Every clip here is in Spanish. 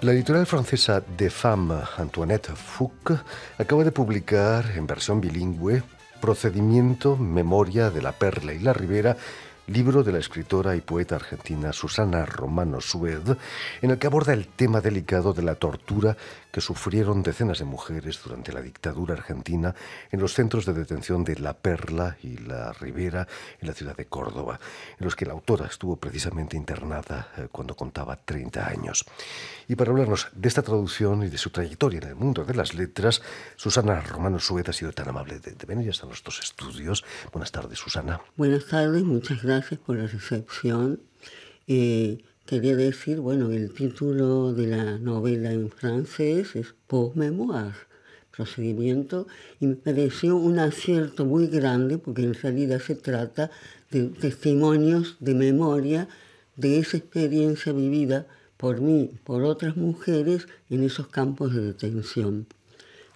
La editorial francesa de Femme, Antoinette Fouque, acaba de publicar en versión bilingüe Procedimiento, Memoria de la Perla y la Ribera, libro de la escritora y poeta argentina Susana Romano Sued, en el que aborda el tema delicado de la tortura que sufrieron decenas de mujeres durante la dictadura argentina en los centros de detención de La Perla y La Ribera en la ciudad de Córdoba, en los que la autora estuvo precisamente internada cuando contaba 30 años. Y para hablarnos de esta traducción y de su trayectoria en el mundo de las letras, Susana Romano Sued ha sido tan amable de venir hasta nuestros estudios. Buenas tardes, Susana. Buenas tardes, muchas gracias por la recepción. Quería decir, el título de la novela en francés es Pour Mémoire, procedimiento, y me pareció un acierto muy grande porque en realidad se trata de testimonios de memoria de esa experiencia vivida por mí, por otras mujeres en esos campos de detención.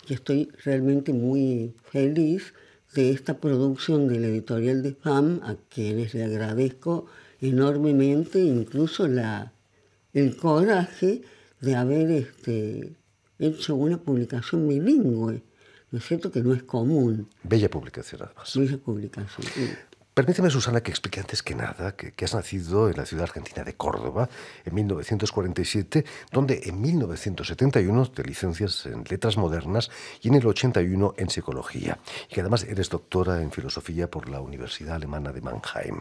Y estoy realmente muy feliz de esta producción de la editorial de Femme, a quienes le agradezco enormemente, incluso el coraje de haber hecho una publicación bilingüe, ¿no es cierto? Que no es común. Bella publicación, además. Bella publicación. Permíteme, Susana, que explique antes que nada que has nacido en la ciudad argentina de Córdoba en 1947, donde en 1971 te licencias en Letras Modernas y en el 81 en Psicología, y que además eres doctora en Filosofía por la Universidad Alemana de Mannheim.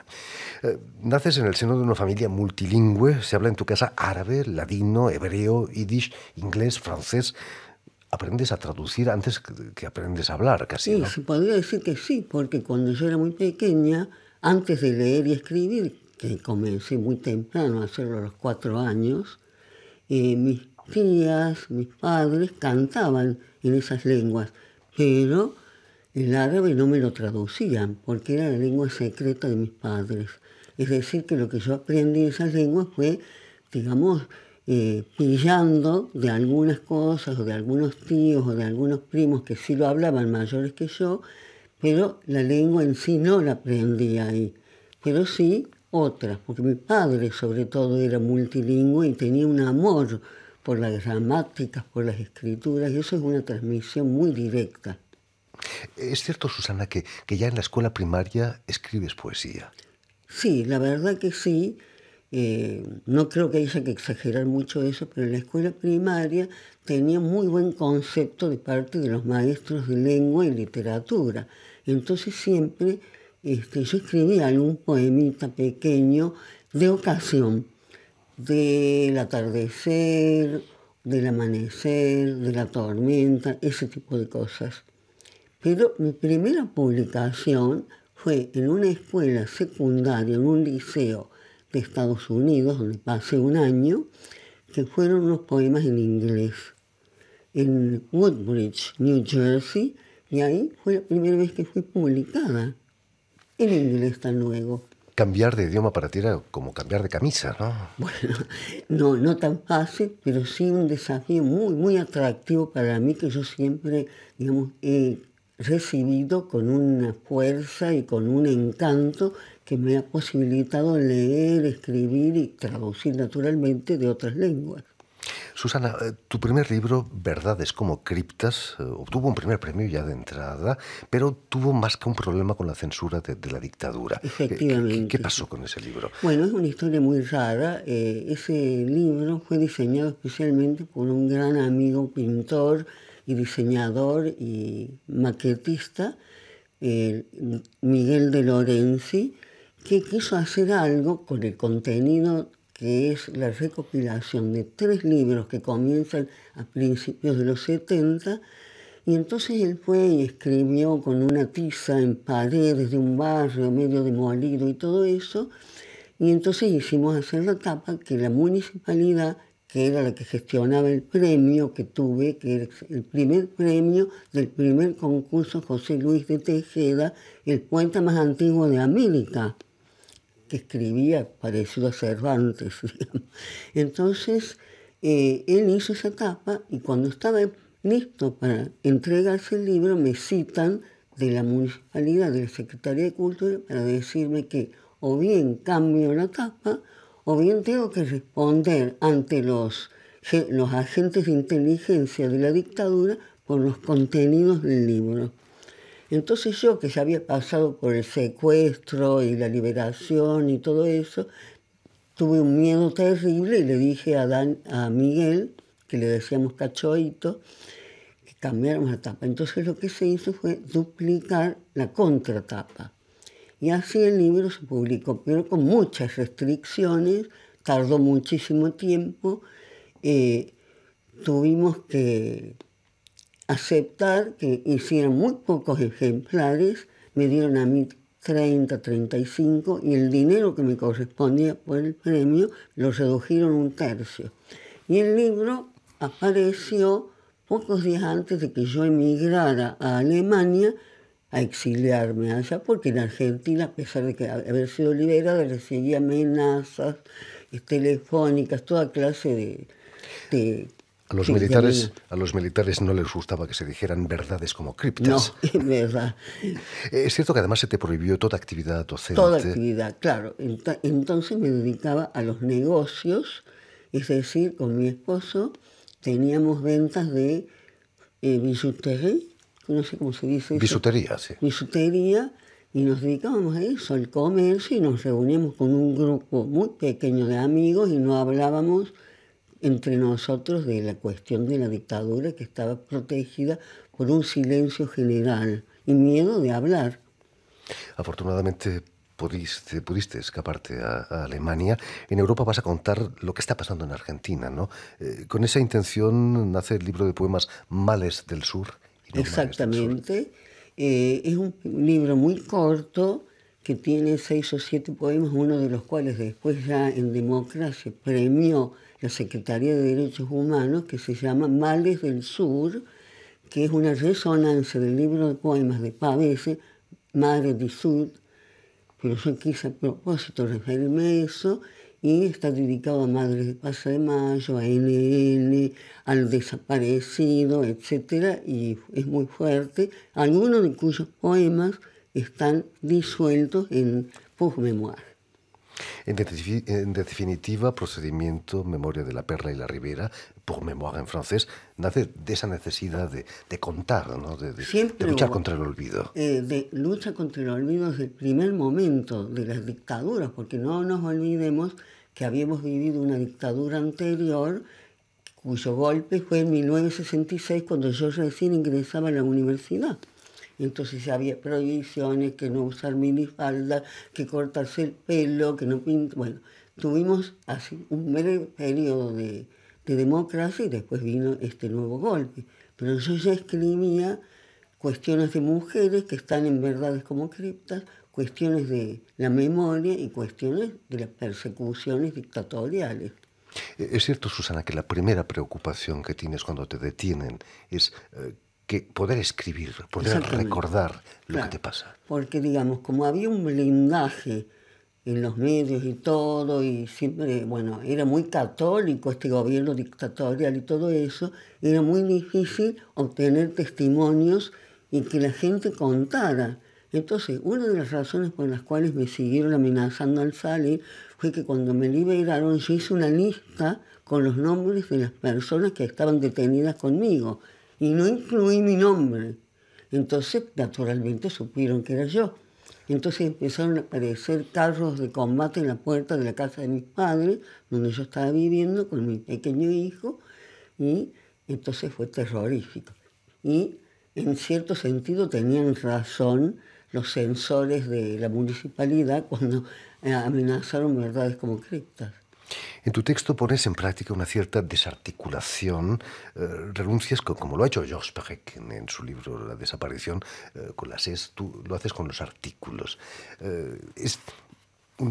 Naces en el seno de una familia multilingüe, se habla en tu casa árabe, ladino, hebreo, yiddish, inglés, francés. Aprendes a traducir antes que aprendes a hablar, casi, Sí, ¿no? se podría decir que sí, porque cuando yo era muy pequeña, antes de leer y escribir, que comencé muy temprano a hacerlo a los 4 años, mis tías, mis padres cantaban en esas lenguas, pero el árabe no me lo traducían, porque era la lengua secreta de mis padres. Es decir, que lo que yo aprendí en esas lenguas fue, digamos, pillando de algunas cosas, o de algunos tíos, o de algunos primos que sí lo hablaban mayores que yo, pero la lengua en sí no la aprendí ahí, pero sí otras, porque mi padre sobre todo era multilingüe y tenía un amor por las gramáticas, por las escrituras, y eso es una transmisión muy directa. ¿Es cierto, Susana, que ya en la escuela primaria escribes poesía? Sí, la verdad que sí. No creo que haya que exagerar mucho eso, pero en la escuela primaria tenía muy buen concepto de parte de los maestros de lengua y literatura. Entonces siempre yo escribía algún poemita pequeño de ocasión, del atardecer, del amanecer, de la tormenta, ese tipo de cosas. Pero mi primera publicación fue en una escuela secundaria, en un liceo de Estados Unidos, donde pasé un año, que fueron unos poemas en inglés, en Woodbridge, New Jersey, y ahí fue la primera vez que fui publicada, en inglés tan luego. Cambiar de idioma para ti era como cambiar de camisa, ¿no? Bueno, no tan fácil, pero sí un desafío muy, muy atractivo para mí, que yo siempre, digamos, he recibido con una fuerza y con un encanto que me ha posibilitado leer, escribir y traducir naturalmente de otras lenguas. Susana, tu primer libro, Verdades como criptas, obtuvo un primer premio ya de entrada, pero tuvo más que un problema con la censura de la dictadura. Efectivamente. ¿Qué pasó con ese libro? Bueno, es una historia muy rara. Ese libro fue diseñado especialmente por un gran amigo pintor y diseñador y maquetista, Miguel de Lorenzi, que quiso hacer algo con el contenido que es la recopilación de 3 libros que comienzan a principios de los 70, y entonces él fue y escribió con una tiza en paredes de un barrio medio demolido y todo eso, y entonces hicimos hacer la tapa que la municipalidad, que era la que gestionaba el premio que tuve, que era el primer premio del primer concurso José Luis de Tejeda, el poeta más antiguo de América, que escribía parecido a Cervantes, digamos. Entonces, él hizo esa tapa y cuando estaba listo para entregarse el libro, me citan de la municipalidad, de la Secretaría de Cultura, para decirme que o bien cambio la tapa, o bien tengo que responder ante los los agentes de inteligencia de la dictadura por los contenidos del libro. Entonces yo, que ya había pasado por el secuestro y la liberación y todo eso, tuve un miedo terrible y le dije a Miguel, que le decíamos Cachoito, que cambiáramos la tapa. Entonces lo que se hizo fue duplicar la contratapa. Y así el libro se publicó, pero con muchas restricciones, tardó muchísimo tiempo. Tuvimos que aceptar que hicieran muy pocos ejemplares, me dieron a mí 30, 35, y el dinero que me correspondía por el premio lo redujeron un tercio. Y el libro apareció pocos días antes de que yo emigrara a Alemania a exiliarme allá, porque en Argentina, a pesar de que haber sido liberada, recibía amenazas telefónicas, toda clase de a los militares no les gustaba que se dijeran verdades como criptas. No, es verdad. Es cierto que además se te prohibió toda actividad docente. Toda actividad, claro. Entonces me dedicaba a los negocios, es decir, con mi esposo teníamos ventas de bijouterie, no sé cómo se dice eso. Bisutería, sí. Bisutería, y nos dedicábamos a eso, al comercio, y nos reuníamos con un grupo muy pequeño de amigos y no hablábamos entre nosotros de la cuestión de la dictadura, que estaba protegida por un silencio general y miedo de hablar. Afortunadamente pudiste escaparte a Alemania. En Europa vas a contar lo que está pasando en Argentina, ¿no? Con esa intención nace el libro de poemas Males del Sur. Y no Exactamente. Males del Sur. Es un libro muy corto que tiene 6 o 7 poemas, uno de los cuales después ya en Democracia premió la Secretaría de Derechos Humanos, que se llama Males del Sur, que es una resonancia del libro de poemas de Pavese, Madre du Sud, pero yo quise a propósito referirme a eso, y está dedicado a Madres de Plaza de Mayo, a NN, al desaparecido, etc. Y es muy fuerte, algunos de cuyos poemas están disueltos en Pour-Mémoire. En definitiva, Procedimiento, Memoria de la Perla y la Ribera, Pour Mémoire en francés, nace de esa necesidad de contar, ¿no? de luchar contra el olvido. De lucha contra el olvido desde el primer momento de las dictaduras, porque no nos olvidemos que habíamos vivido una dictadura anterior, cuyo golpe fue en 1966, cuando yo recién ingresaba a la universidad. Entonces ya había prohibiciones, que no usar minifalda, que cortarse el pelo, que no pintar. Bueno, tuvimos así un breve periodo de democracia y después vino este nuevo golpe. Pero yo ya escribía cuestiones de mujeres que están en Verdades como Criptas, cuestiones de la memoria y cuestiones de las persecuciones dictatoriales. Es cierto, Susana, que la primera preocupación que tienes cuando te detienen es que poder escribir, poder recordar lo que te pasa. Porque, digamos, como había un blindaje en los medios y todo, y siempre, bueno, era muy católico este gobierno dictatorial y todo eso, era muy difícil obtener testimonios y que la gente contara. Entonces, una de las razones por las cuales me siguieron amenazando al salir fue que cuando me liberaron yo hice una lista con los nombres de las personas que estaban detenidas conmigo y no incluí mi nombre. Entonces, naturalmente, supieron que era yo. Entonces empezaron a aparecer carros de combate en la puerta de la casa de mis padres, donde yo estaba viviendo con mi pequeño hijo, y entonces fue terrorífico. Y en cierto sentido tenían razón los censores de la municipalidad cuando amenazaron Verdades como Criptas. En tu texto pones en práctica una cierta desarticulación, renuncias, como lo ha hecho Georges Perec en su libro La desaparición, con las es, tú lo haces con los artículos. Es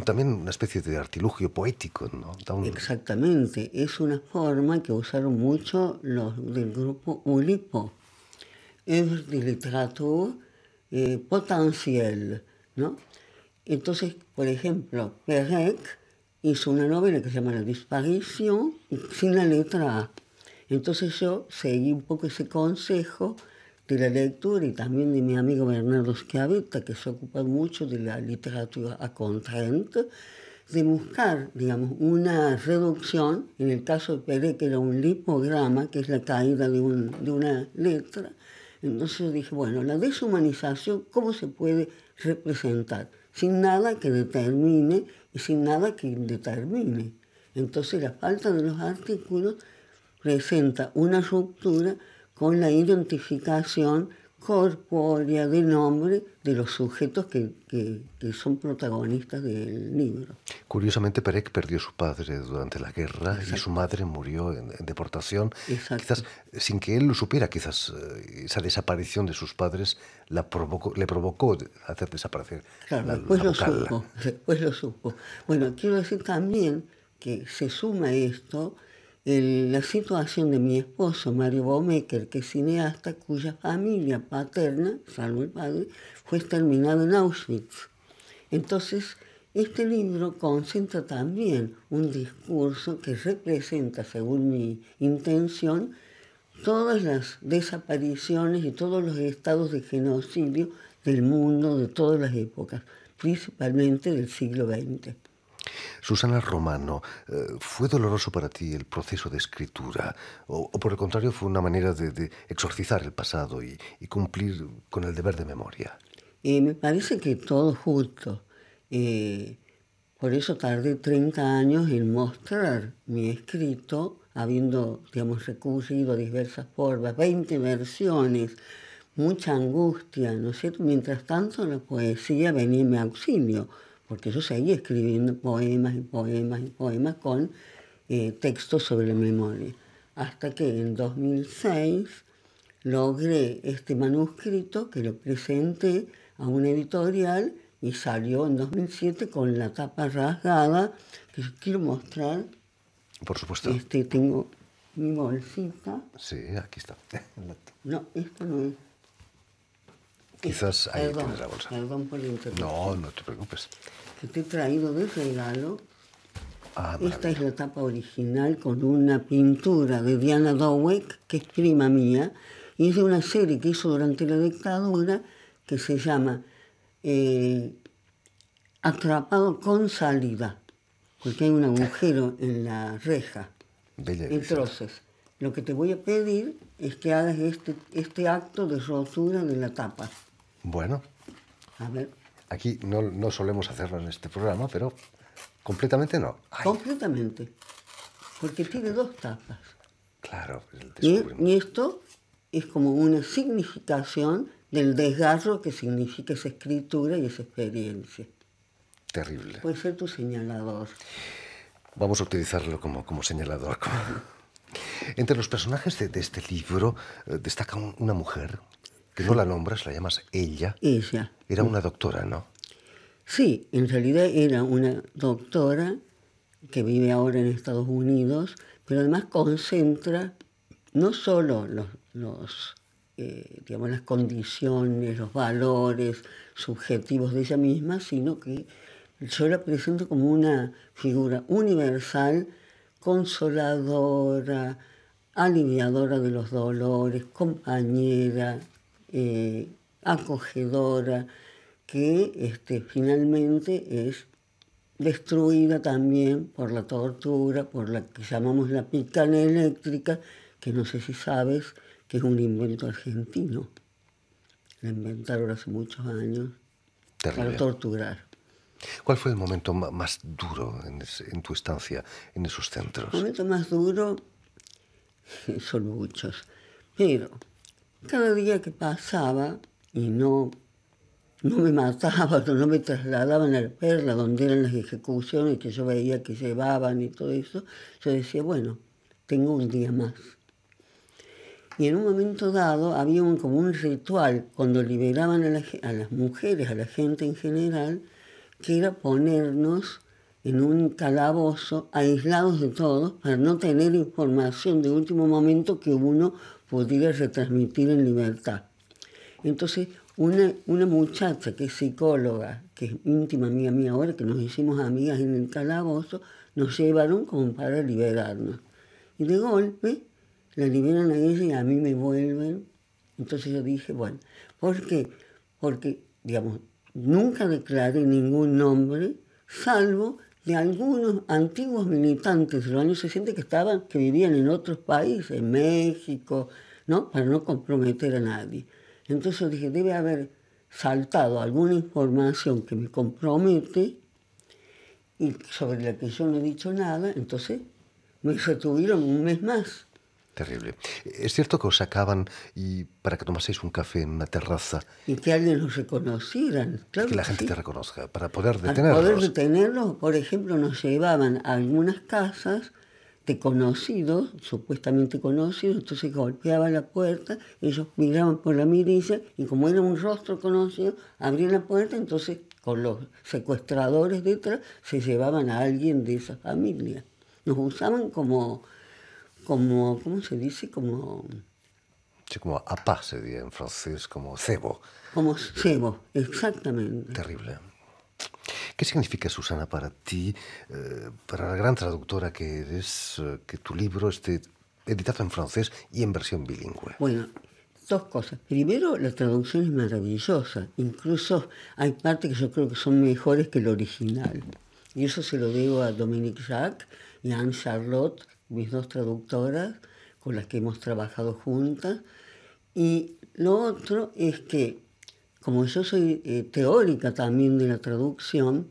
también una especie de artilugio poético, ¿no? Exactamente, es una forma que usaron mucho los del grupo Oulipo, Œuvre de literature potentielle, ¿no? Entonces, por ejemplo, Perec hizo una novela que se llama La disparición, sin la letra A. Entonces yo seguí un poco ese consejo de la lectura y también de mi amigo Bernardo Schiavetta, que se ocupa mucho de la literatura a contrainte. de buscar, digamos, una reducción. En el caso de Perec era un lipograma, que es la caída de una letra. Entonces yo dije, bueno, la deshumanización, ¿cómo se puede representar? Sin nada que determine y sin nada que indetermine. Entonces la falta de los artículos presenta una ruptura con la identificación corpórea de nombre de los sujetos que son protagonistas del libro. Curiosamente, Perec perdió a su padre durante la guerra. Exacto. Y su madre murió en deportación. Exacto. Quizás sin que él lo supiera, quizás esa desaparición de sus padres le provocó hacer desaparecer la vocal. Después lo supo. Bueno, quiero decir también que se suma esto la situación de mi esposo, Mario Baumeister, que es cineasta, cuya familia paterna, salvo el padre, fue exterminado en Auschwitz. Entonces, este libro concentra también un discurso que representa, según mi intención, todas las desapariciones y todos los estados de genocidio del mundo de todas las épocas, principalmente del siglo XX. Susana Romano, ¿fue doloroso para ti el proceso de escritura? ¿O por el contrario fue una manera de exorcizar el pasado y cumplir con el deber de memoria? Me parece que todo justo. Por eso tardé 30 años en mostrar mi escrito, habiendo, digamos, recurrido a diversas formas, 20 versiones, mucha angustia, ¿no es cierto? Mientras tanto, la poesía venía en mi auxilio, porque yo seguía escribiendo poemas y poemas y poemas con textos sobre la memoria. Hasta que en 2006 logré este manuscrito que lo presenté a una editorial y salió en 2007 con la tapa rasgada, que yo quiero mostrar. Por supuesto. Tengo mi bolsita. Sí, aquí está. No, esto no es. Quizás ahí tienes la bolsa. Perdón por la interrupción. No, no te preocupes. Que te he traído de regalo. Esta es la tapa original con una pintura de Diana Dowek, que es prima mía, y es de una serie que hizo durante la dictadura que se llama Atrapado con salida, porque hay un agujero en la reja. Bella. Entonces, lo que te voy a pedir es que hagas este acto de rotura de la tapa. Bueno. A ver. Aquí no solemos hacerlo en este programa, pero completamente no. Ay. Completamente. Porque tiene dos tapas. Claro. Y esto es como una significación del desgarro que significa esa escritura y esa experiencia. Terrible. Puede ser tu señalador. Vamos a utilizarlo como señalador. Entre los personajes de este libro destaca una mujer que no la nombras, la llamas ella. Ella. Era una doctora, ¿no? Sí, en realidad era una doctora que vive ahora en Estados Unidos, pero además concentra no solo digamos, las condiciones, los valores subjetivos de ella misma, sino que yo la presento como una figura universal, consoladora, aliviadora de los dolores, compañera, acogedora, que finalmente es destruida también por la tortura, por la que llamamos la picana eléctrica, que no sé si sabes que es un invento argentino. La inventaron hace muchos años. Terrible. Para torturar. ¿Cuál fue el momento más duro en tu estancia en esos centros? El momento más duro son muchos, pero cada día que pasaba y no me mataban, no me trasladaban a la Perla, donde eran las ejecuciones que yo veía que llevaban y todo eso, yo decía, bueno, tengo un día más. Y en un momento dado había como un ritual, cuando liberaban a las mujeres, a la gente en general, que era ponernos en un calabozo, aislados de todos, para no tener información de último momento que uno pudiera retransmitir en libertad. Entonces, una muchacha que es psicóloga, que es íntima amiga mía ahora, que nos hicimos amigas en el calabozo, nos llevaron como para liberarnos. Y de golpe la liberan a ella y a mí me vuelven. Entonces yo dije, bueno, ¿por qué? Porque, digamos, nunca declaré ningún nombre, salvo de algunos antiguos militantes de los años 60 que vivían en otros países, en México, ¿no? Para no comprometer a nadie. Entonces dije, debe haber saltado alguna información que me compromete y sobre la que yo no he dicho nada, entonces me retuvieron un mes más. Terrible. ¿Es cierto que os sacaban y para que tomaseis un café en una terraza? Y que alguien los reconocieran. Claro que la gente sí. te reconozca, para poder Para detenerlos. poder detenerlos, por ejemplo, nos llevaban a algunas casas de conocidos, supuestamente conocidos, entonces golpeaban la puerta, ellos miraban por la mirilla y como era un rostro conocido, abrían la puerta, entonces con los secuestradores detrás se llevaban a alguien de esa familia. Nos usaban como ¿cómo se dice? Sí, como appât se diría en francés, como cebo. Como cebo, exactamente. Terrible. ¿Qué significa, Susana, para ti, para la gran traductora que eres, que tu libro esté editado en francés y en versión bilingüe? Bueno, dos cosas. Primero, la traducción es maravillosa. Incluso hay partes que yo creo que son mejores que el original. Y eso se lo debo a Dominique Jacques y a Anne Charlotte, mis dos traductoras, con las que hemos trabajado juntas. Y lo otro es que, como yo soy teórica también de la traducción,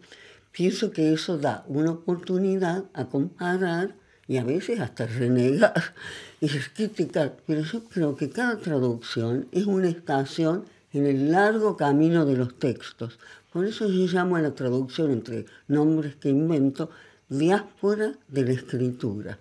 pienso que eso da una oportunidad a comparar y a veces hasta renegar y criticar. Pero yo creo que cada traducción es una estación en el largo camino de los textos. Por eso yo llamo a la traducción, entre nombres que invento, diáspora de la escritura.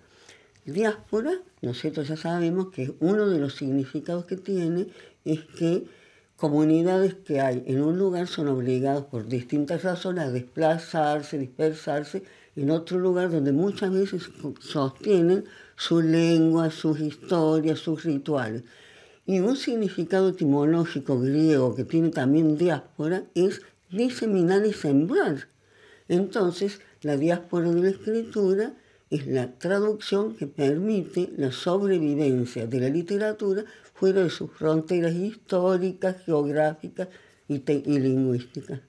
Diáspora, nosotros ya sabemos que uno de los significados que tiene es que comunidades que hay en un lugar son obligadas por distintas razones a desplazarse, dispersarse en otro lugar donde muchas veces sostienen su lengua, sus historias, sus rituales. Y un significado etimológico griego que tiene también diáspora es diseminar y sembrar. Entonces, la diáspora de la escritura es la traducción que permite la sobrevivencia de la literatura fuera de sus fronteras históricas, geográficas y lingüísticas.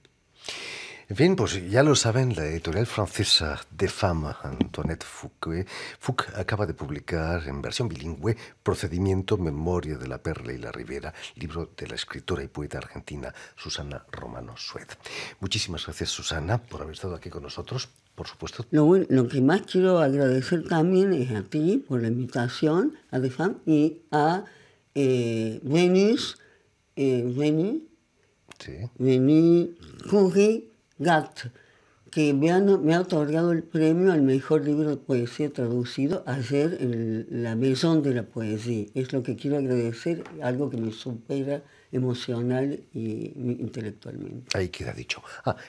En fin, pues ya lo saben, la editorial francesa de Femme, Antoinette Fouque, acaba de publicar en versión bilingüe Procedimiento, Memoria de la Perla y la Ribera, libro de la escritora y poeta argentina Susana Romano Sued. Muchísimas gracias, Susana, por haber estado aquí con nosotros, por supuesto. Lo que más quiero agradecer también es a ti por la invitación, a The Femme y a Venus Curie-Gat, que me ha otorgado el premio al mejor libro de poesía traducido ayer en la Maison de la Poesía. Es lo que quiero agradecer, algo que me supera emocional y intelectualmente. Ahí queda dicho.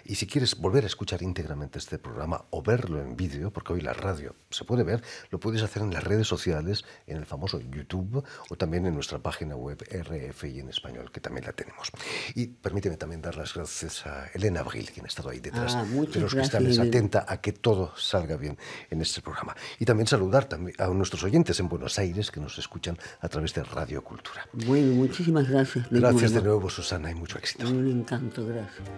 Y si quieres volver a escuchar íntegramente este programa o verlo en vídeo, porque hoy la radio se puede ver, lo puedes hacer en las redes sociales, en el famoso YouTube o también en nuestra página web RFI en español, que también la tenemos. Y permíteme también dar las gracias a Elena Abril, quien ha estado ahí detrás de los cristales, atenta a que todo salga bien en este programa. Y también saludar a nuestros oyentes en Buenos Aires que nos escuchan a través de Radio Cultura. Bueno, muchísimas gracias. Gracias de nuevo, Susana, y mucho éxito. Un encanto, gracias.